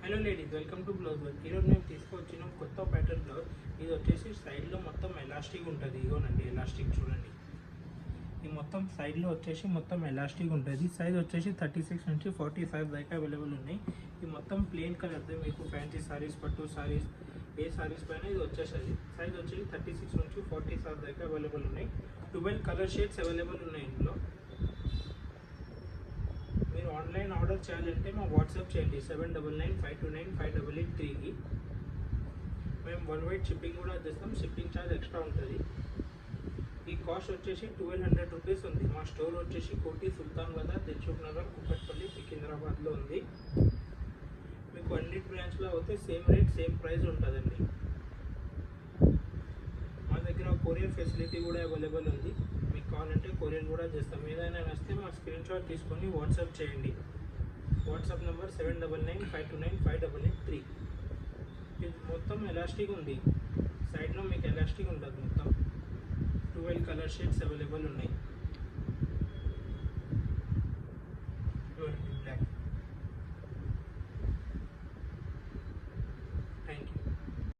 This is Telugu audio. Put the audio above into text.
Hello ladies, welcome to blouse work. ఈరోజు మేము తీసుకొచ్చిన కొత్త ప్యాటర్న్ బ్లౌజ్. ఇది వచ్చేసి సైడ్లో మొత్తం ఎలాస్టిక్ ఉంటుంది. ఇగోనండి ఎలాస్టిక్ చూడండి. ఈ మొత్తం సైడ్లో వచ్చేసి మొత్తం ఎలాస్టిక్ ఉంటుంది. సైజ్ వచ్చేసి 36 నుంచి 45 దాకా అవైలబుల్ ఉన్నాయి. ఇది మొత్తం ప్లెయిన్ కలర్తో మీకు ఫ్యాన్సీ సారీస్, పట్టు సారీస్, ఏ సారీస్ పైన ఇది వచ్చేసరి. సైజ్ వచ్చేసి 36 నుంచి 45 దాకా అవైలబుల్ ఉన్నాయి. 12 కలర్ షేడ్స్ అవైలబుల్ ఉన్నాయి ఇందులో. మీరు ఆన్లైన్ ఆర్డర్ చేయాలంటే మా వాట్సాప్ చేయండి 7995295883కి. మేము వన్ వైడ్ షిప్పింగ్ కూడా చేస్తాం. షిప్పింగ్ ఛార్జ్ ఎక్స్ట్రా ఉంటుంది. ఈ కాస్ట్ వచ్చేసి 1200 రూపీస్ ఉంది. మా స్టోర్ వచ్చేసి కోటి, సుల్తాన్ బజార్, దిల్సుఖ్ నగర్, కుకట్పల్లి, సికింద్రాబాద్లో ఉంది. మీకు అన్ని బ్రాంచ్లో అయితే సేమ్ రేట్ సేమ్ ప్రైస్ ఉంటుందండి. మా దగ్గర కొరియర్ ఫెసిలిటీ కూడా అవైలబుల్ ఉంది. మీకు కావాలంటే కొరియర్ కూడా చేస్తాం. ఏదైనా నచ్చితే మా స్క్రీన్ షాట్ తీసుకొని వాట్సాప్ చేయండి. WhatsApp number 7995295883. ఇది మొత్తం ఎలాస్టిక్ ఉంది. సైడ్లో మీకు ఎలాస్టిక్ ఉంటుంది. మొత్తం 12 కలర్ షేడ్స్ అవైలబుల్ ఉన్నాయి.